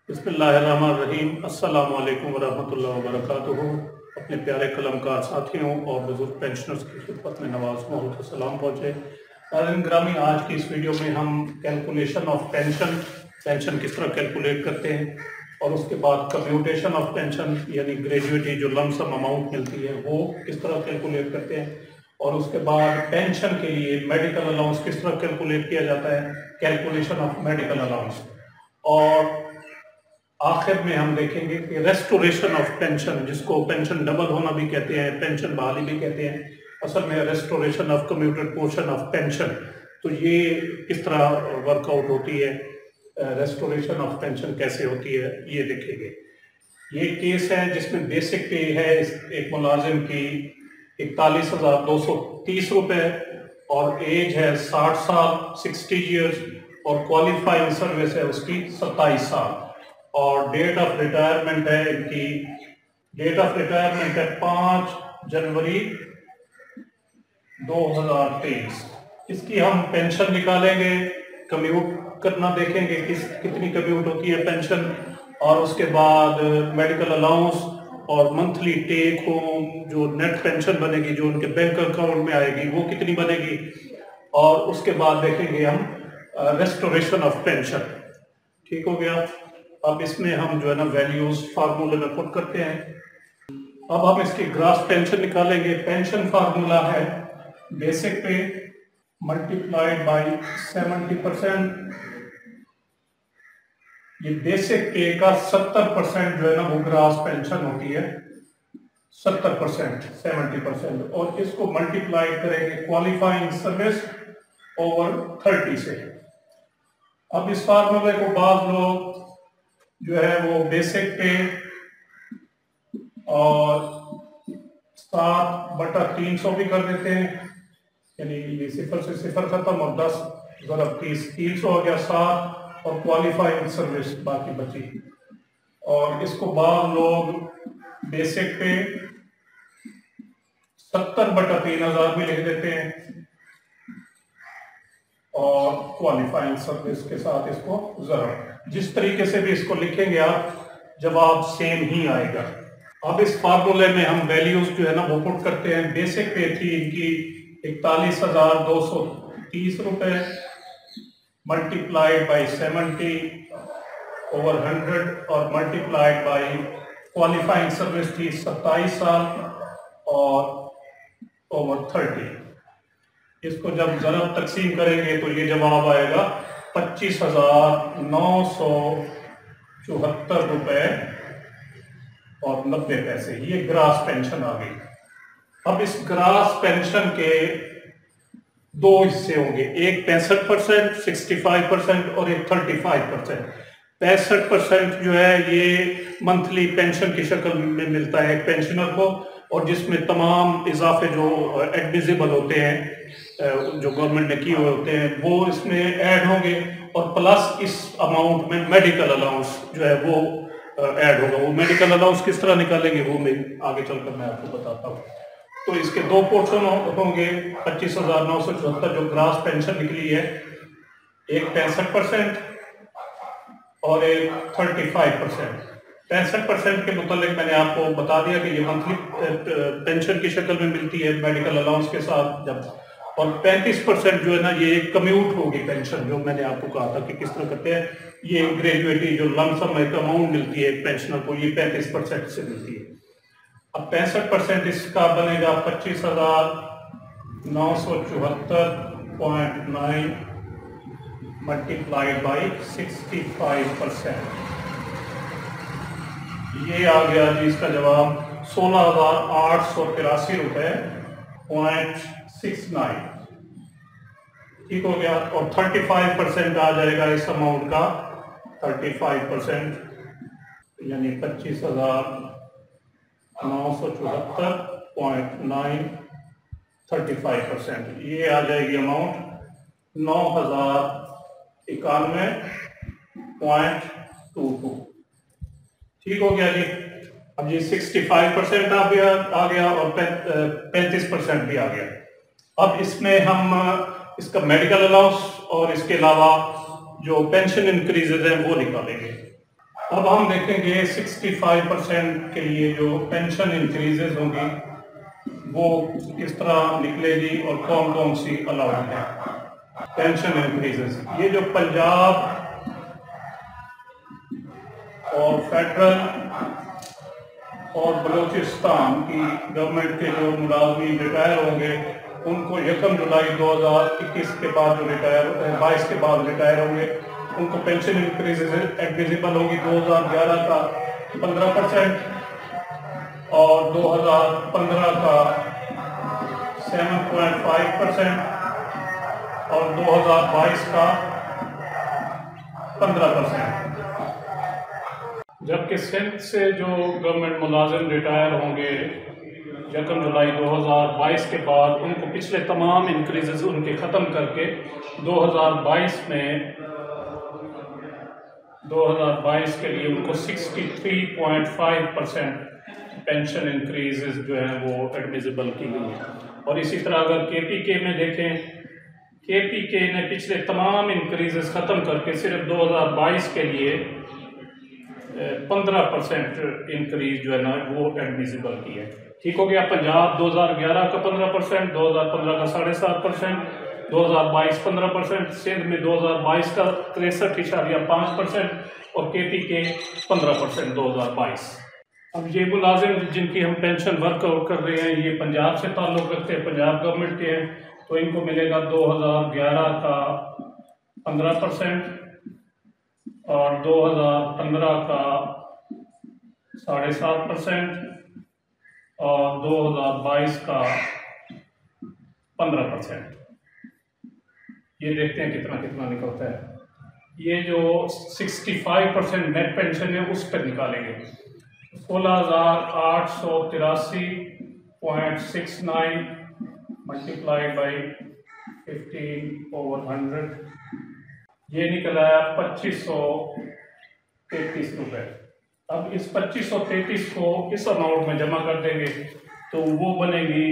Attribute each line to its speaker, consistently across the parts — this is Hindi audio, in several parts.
Speaker 1: बिस्मिल्लाहिर्रहमानिर्रहीम। अस्सलामु अलैकुम वरहमतुल्लाहि वबरकातुहू। अपने प्यारे कलमकार साथियों और बुजुर्ग पेंशनर्स की खिदमत में नवाज मोहम्मद सलाम पहुँचे। नाज़रीन ग्रामी, आज की इस वीडियो में हम कैलकुलेशन ऑफ पेंशन किस तरह कैलकुलेट करते हैं और उसके बाद कम्यूटेशन ऑफ पेंशन यानी ग्रेजुएटी जो लमसम अमाउंट मिलती है वो किस तरह कैलकुलेट करते हैं और उसके बाद पेंशन के लिए मेडिकल अलाउंस किस तरह कैलकुलेट किया जाता है, कैलकुलेशन ऑफ मेडिकल अलाउंस। और आखिर में हम देखेंगे कि रेस्टोरेशन ऑफ पेंशन, जिसको पेंशन डबल होना भी कहते हैं, पेंशन बहाली भी कहते हैं, असल में restoration of commuted portion of pension, तो ये किस तरह वर्कआउट होती है, रेस्टोरेशन ऑफ पेंशन कैसे होती है, ये देखेंगे। ये केस है जिसमें बेसिक पे है एक मुलाजिम की 41,230 रुपये और एज है 60 साल 60 ईयर्स और क्वालिफाइंग सर्विस है उसकी 27 साल और डेट ऑफ रिटायरमेंट है इनकी, डेट ऑफ रिटायरमेंट है 5 जनवरी 2023। इसकी हम पेंशन निकालेंगे, कम्यूट करना देखेंगे कितनी कम्यूट होती है पेंशन, और उसके बाद मेडिकल अलाउंस और मंथली टेक होम जो नेट पेंशन बनेगी जो उनके बैंक अकाउंट में आएगी वो कितनी बनेगी, और उसके बाद देखेंगे हम रेस्टोरेशन ऑफ पेंशन। ठीक हो गया। अब इसमें हम जो है ना वैल्यूज फार्मूले में पुट करते हैं। अब हम इसकी ग्रास पेंशन निकालेंगे। पेंशन फार्मूला है बेसिक पे मल्टीप्लाइड बाय 70%। ये बेसिक पे का 70% जो है ना वो ग्रास पेंशन होती है, 70% 70%, और इसको मल्टीप्लाई करेंगे क्वालिफाइंग सर्विस ओवर 30 से। अब इस फार्मूले को बाद लोग जो है वो बेसिक पे और 7/300 भी कर देते हैं, यानी ये 0 से 0 खत्म और 10 ज़रब 30 300 हो गया 7 और क्वालिफाइंग सर्विस बाकी बची। और इसको बाद लोग बेसिक पे 70/3000 भी लिख देते हैं और क्वालिफाइंग सर्विस के साथ इसको ज़रब। जिस तरीके से भी इसको लिखेंगे आप जवाब सेम ही आएगा। अब इस फार्मूले में हम वैल्यूज जो है ना वो पुट करते हैं। बेसिक पे थी इनकी 41,230 रुपये मल्टीप्लाइड बाई 70 ओवर 100 और मल्टीप्लाइड बाई क्वालिफाइंग सर्विस थी 27 साल और ओवर 30। इसको जब ज़रब तकसीम करेंगे तो ये जवाब आएगा 25,974 रुपये और 90 पैसे। ये ग्रास पेंशन आ गई। अब इस ग्रास पेंशन के दो हिस्से होंगे, एक 65% 65% और एक 35%। 65% जो है ये मंथली पेंशन की शक्ल में मिलता है एक पेंशनर को, और जिसमें तमाम इजाफे जो एडमिजिबल होते हैं जो गवर्नमेंट ने किए हुए होते हैं वो इसमें ऐड होंगे, और प्लस इस अमाउंट में मेडिकल अलाउंस जो है वो ऐड होगा। वो मेडिकल अलाउंस किस तरह निकालेंगे वो मैं आगे चलकर मैं आपको बताता हूँ। तो इसके दो पोर्शन होंगे। 25,974 जो ग्रास पेंशन निकली है, एक 65% और एक 35%। 65% के मुतालिक मैंने आपको बता दिया कि ये मंथली पेंशन की शक्ल में मिलती है मेडिकल अलाउंस के साथ जब, और 35% जो है ना ये कम्यूट होगी पेंशन, जो मैंने आपको कहा था कि किस तरह करते हैं। ये ग्रेजुएटी जो लमसम एक अमाउंट मिलती है एक पेंशनर को, ये 35% से मिलती है। अब 65% इसका बनेगा 25,974.9 मल्टीप्लाइड बाई 65%। ये आ गया जी इसका जवाब 16,883 रुपये .69। ठीक हो गया। और 35% आ जाएगा इस अमाउंट का, 35% यानी 25,974.9 35%, ये आ जाएगी अमाउंट 9,091.22। ठीक हो गया जी। अब ये 65% आ गया और 35% भी आ गया। अब इसमें हम इसका मेडिकल अलाउंस और इसके अलावा जो पेंशन इंक्रीजेज हैं वो निकालेंगे। अब हम देखेंगे 65% के लिए जो पेंशन इंक्रीजेज होंगी वो किस तरह निकलेगी और कौन कौन सी अलाउड है पेंशन इंक्रीजेज। ये जो पंजाब और फेडरल और बलूचिस्तान की गवर्नमेंट के जो मुलाजमीन रिटायर होंगे उनको 1 जुलाई 2021 के बाद जो 22 के बाद रिटायर होंगे उनको पेंशन इंक्रीज एडमिजिबल होगी 2011 का 15% और 2015 का 7.5% और 2022 का 15%। जबकि सिंध से जो गवर्नमेंट मुलाजिम रिटायर होंगे 1 जुलाई 2022 के बाद उनको पिछले तमाम इंक्रीजेस उनके ख़त्म करके 2022 के लिए उनको 63.5% पेंशन इंक्रीजेस जो है वो एडमिजिबल की गई है। और इसी तरह अगर KPK में देखें, KPK ने पिछले तमाम इंक्रीजेस ख़त्म करके सिर्फ 2022 के लिए 15% इंक्रीज जो है ना वो एडमिजिबल की है। ठीक हो गया। पंजाब 2011 का 15%, 2015 का 7.5%, 2022 15%, सिंध में 2022 का 63.5% और KPK 15% 2022। अब ये मुलाजिम जिनकी हम पेंशन वर्कआउट कर रहे हैं ये पंजाब से ताल्लुक़ रखते हैं, पंजाब गवर्नमेंट के हैं, तो इनको मिलेगा 2011 का 15% और 2015 का 7.5% और 2022 का 15%। ये देखते हैं कितना कितना निकलता है। ये जो 65% नेट पेंशन है उस पर निकालेंगे 16,883.69 मल्टीप्लाइड बाई 15/100 ये निकला 2533 रुपये। अब इस 2533 को इस अमाउंट में जमा कर देंगे तो वो बनेगी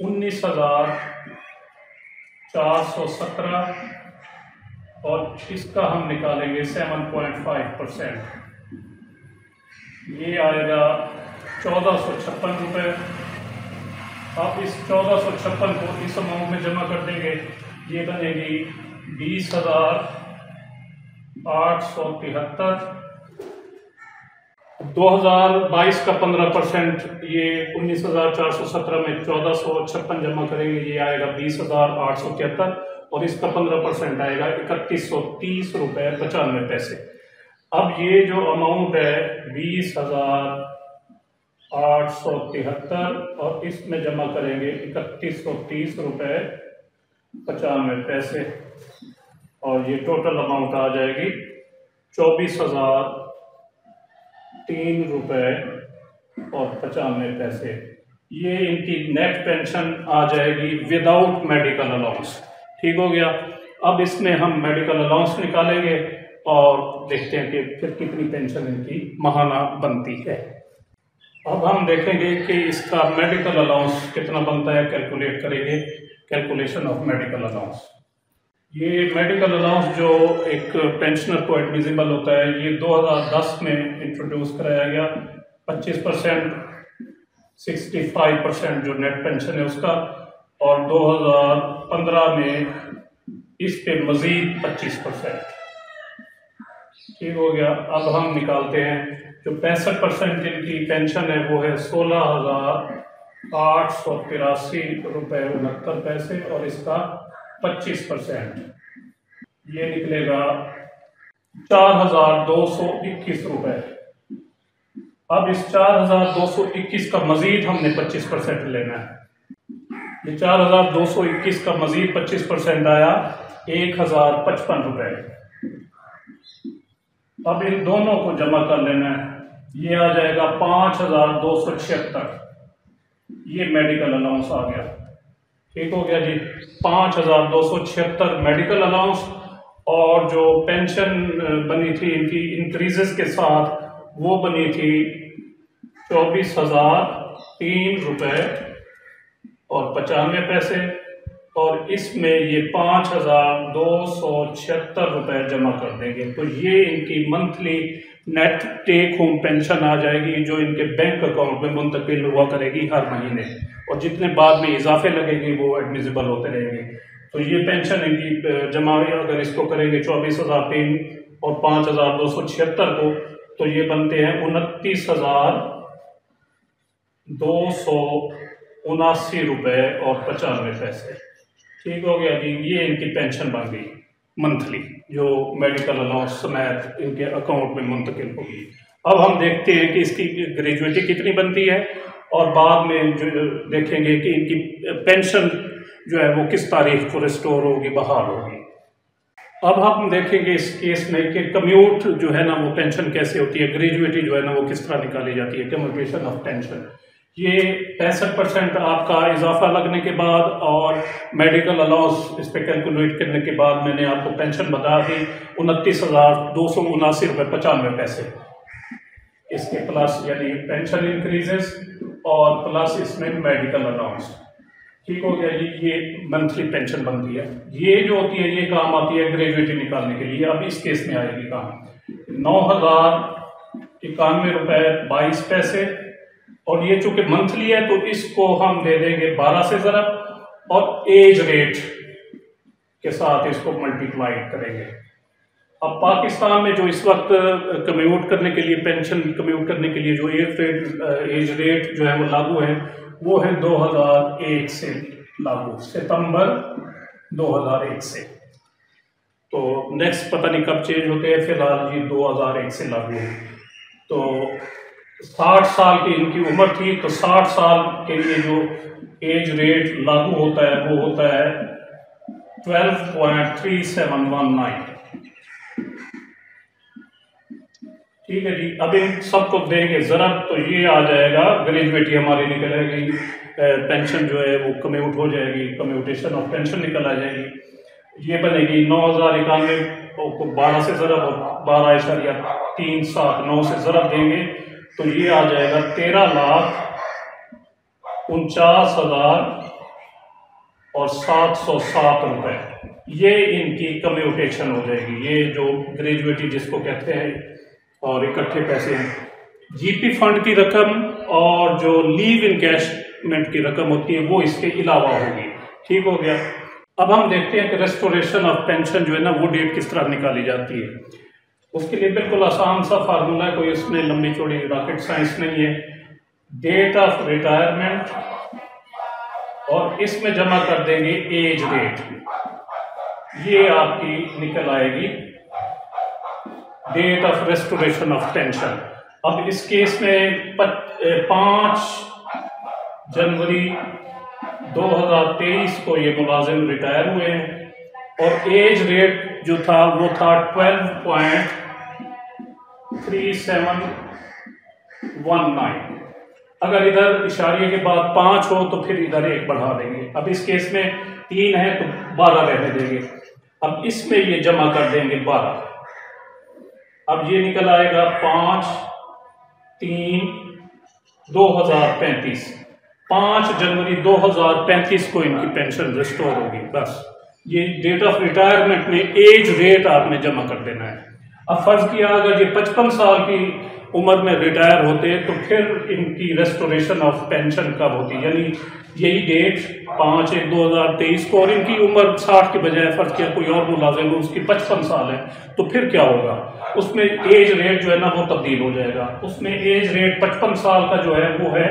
Speaker 1: 19,417 और इसका हम निकालेंगे 7.5%। ये आएगा 1456 रुपये। अब इस 1456 को इस अमाउंट में जमा कर देंगे, ये बनेगी 20,873। 2022 का 15% ये 19,417 में 1456 जमा करेंगे, ये आएगा 20,873 और इसका 15% आएगा 3,130 रुपये 95 पैसे। अब ये जो अमाउंट है 20,873 और इसमें जमा करेंगे 3,130 रुपये 95 पैसे और ये टोटल अमाउंट आ जाएगी 24,003 रुपये और 95 पैसे। ये इनकी नेट पेंशन आ जाएगी विदाउट मेडिकल अलाउंस। ठीक हो गया। अब इसमें हम मेडिकल अलाउंस निकालेंगे और देखते हैं कि फिर कितनी पेंशन इनकी माहाना बनती है। अब हम देखेंगे कि इसका मेडिकल अलाउंस कितना बनता है, कैलकुलेट करेंगे कैलकुलेशन ऑफ मेडिकल अलाउंस। ये मेडिकल अलाउंस जो एक पेंशनर को एडमिजिबल होता है ये 2010 में इंट्रोड्यूस कराया गया। 25% 65% जो नेट पेंशन है उसका और 2015 में इस पे मजीद 25%। ठीक हो गया। अब हम निकालते हैं जो 65% जिनकी पेंशन है वो है 16,883 रुपये 69 पैसे और इसका 25% ये निकलेगा 4,221 रुपये। अब इस 4,221 का मजीद हमने 25% लेना है। ये 4,221 का मजीद 25% आया 1,055 रुपये। अब इन दोनों को जमा कर लेना है, ये आ जाएगा 5,276। ये मेडिकल अलाउंस आ गया। ठीक हो गया जी। 5,276 मेडिकल अलाउंस और जो पेंशन बनी थी इनकी इंक्रीजेस के साथ वो बनी थी 24,003 रुपये और 95 पैसे और इसमें ये 5,276 रुपये जमा कर देंगे तो ये इनकी monthly net take home pension आ जाएगी जो इनके बैंक अकाउंट में मुंतकिल हुआ करेगी हर महीने, और जितने बाद में इजाफे लगेंगे वो एडमिजिबल होते रहेंगे। तो ये पेंशन इनकी जमा अगर इसको करेंगे 24,003 और 5,276 को, तो ये बनते हैं 29,279 रुपये और 95 पैसे। ठीक हो गया जी, ये इनकी पेंशन बन गई मंथली, जो मेडिकल अलाउंस समेत इनके अकाउंट में मुंतकिल होगी। अब हम देखते हैं कि इसकी ग्रेजुएटी कितनी बनती है, और बाद में जो देखेंगे कि इनकी पेंशन जो है वो किस तारीख को रिस्टोर होगी, बहाल होगी। अब हम देखेंगे इस केस में कि कम्यूट जो है ना वो पेंशन कैसे होती है, ग्रेजुएटी जो है ना वो किस तरह निकाली जाती है, कम्यूटेशन ऑफ पेंशन। ये 65% आपका इजाफा लगने के बाद और मेडिकल अलाउंस इस पर कैलकुलेट करने के बाद मैंने आपको पेंशन बता दी 29,279 रुपये 95 पैसे। इसके प्लस यानी पेंशन इंक्रीजेस और प्लस इसमें मेडिकल अलाउंस। ठीक हो गया जी, ये मंथली पेंशन बनती है। ये जो होती है ये काम आती है ग्रेजुएटी निकालने के लिए। अब इस केस में आएगी काम 9,091 रुपये 22 पैसे, और ये चूंकि मंथली है तो इसको हम दे देंगे 12 से ज़रब और एज रेट के साथ इसको मल्टीप्लाई करेंगे। अब पाकिस्तान में जो इस वक्त कम्यूट करने के लिए पेंशन कम्यूट करने के लिए जो एज रेट जो है वो लागू है, वो है 2001 से लागू, सितंबर 2001 से। तो नेक्स्ट पता नहीं कब चेंज होते हैं, फिलहाल ये 2001 से लागू है। तो 60 साल की इनकी उम्र थी, तो 60 साल के लिए जो एज रेट लागू होता है वो होता है 12.3719। ठीक है जी, अब इन सबको देंगे ज़रब, तो ये आ जाएगा ग्रेजुएटी हमारी निकल आएगी, पेंशन जो है वो कम्यूट हो जाएगी, कम्यूटेशन ऑफ पेंशन निकल आ जाएगी। ये बनेगी 9,091 को 12 से ज़रब और 12.379 से ज़रब देंगे, तो ये आ जाएगा 13,49,707 रुपये। ये इनकी कम्यूटेशन हो जाएगी, ये जो ग्रेजुएटी जिसको कहते हैं, और इकट्ठे पैसे हैं। जीपी फंड की रकम और जो लीव इनकैशमेंट की रकम होती है वो इसके अलावा होगी। ठीक हो गया। अब हम देखते हैं कि रेस्टोरेशन ऑफ पेंशन जो है ना वो डेट किस तरह निकाली जाती है। उसके लिए बिल्कुल आसान सा फार्मूला है, कोई इसमें लंबी चौड़ी रॉकेट साइंस नहीं है। डेट ऑफ रिटायरमेंट और इसमें जमा कर देंगे एज रेट, ये आपकी निकल आएगी date of restoration of pension. अब इस केस में 5 जनवरी 2023 को ये मुलाजिम रिटायर हुए हैं, और एज रेट जो था वो था 12.3719। अगर इधर इशारे के बाद 5 हो तो फिर इधर 1 बढ़ा देंगे। अब इस केस में 3 है तो 12 रहने देंगे। अब इसमें ये जमा कर देंगे 12। अब ये निकल आएगा 5/3/2035। 5 जनवरी 2035 को इनकी पेंशन रिस्टोर होगी। बस ये डेट ऑफ रिटायरमेंट में एज रेट आपने जमा कर देना है। अब फर्ज किया अगर ये 55 साल की उम्र में रिटायर होते तो फिर इनकी रेस्टोरेशन ऑफ पेंशन कब होती, यानी यही डेट 5/1/2023 को, और इनकी उम्र 60 के बजाय फर्ज किया कोई और मुलाजिम है उसकी 55 साल है, तो फिर क्या होगा, उसमें एज रेट जो है ना वो तब्दील हो जाएगा। उसमें एज रेट 55 साल का जो है वो है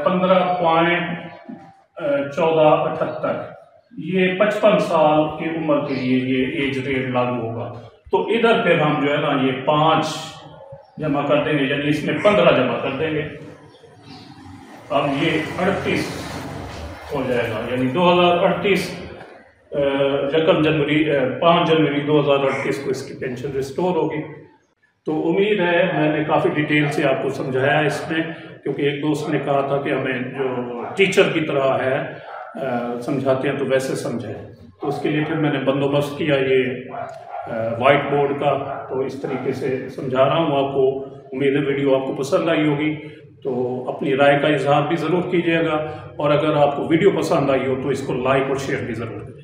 Speaker 1: 15.1478। ये 55 साल की उम्र के लिए ये एज रेट लागू होगा। तो इधर फिर हम जो है ना ये 5 जमा कर देंगे, यानी इसमें 15 जमा कर देंगे। अब ये 38 हो जाएगा, यानी 2038 रकम जनवरी 5 जनवरी 2038 को इसकी पेंशन रिस्टोर होगी। तो उम्मीद है मैंने काफ़ी डिटेल से आपको समझाया इसमें, क्योंकि एक दोस्त ने कहा था कि हमें जो टीचर की तरह है समझाते हैं तो वैसे समझाएं। तो उसके लिए फिर मैंने बंदोबस्त किया ये वाइट बोर्ड का, तो इस तरीके से समझा रहा हूँ आपको। उम्मीद है वीडियो आपको पसंद आई होगी, तो अपनी राय का इजहार भी ज़रूर कीजिएगा, और अगर आपको वीडियो पसंद आई हो तो इसको लाइक और शेयर भी ज़रूर करें।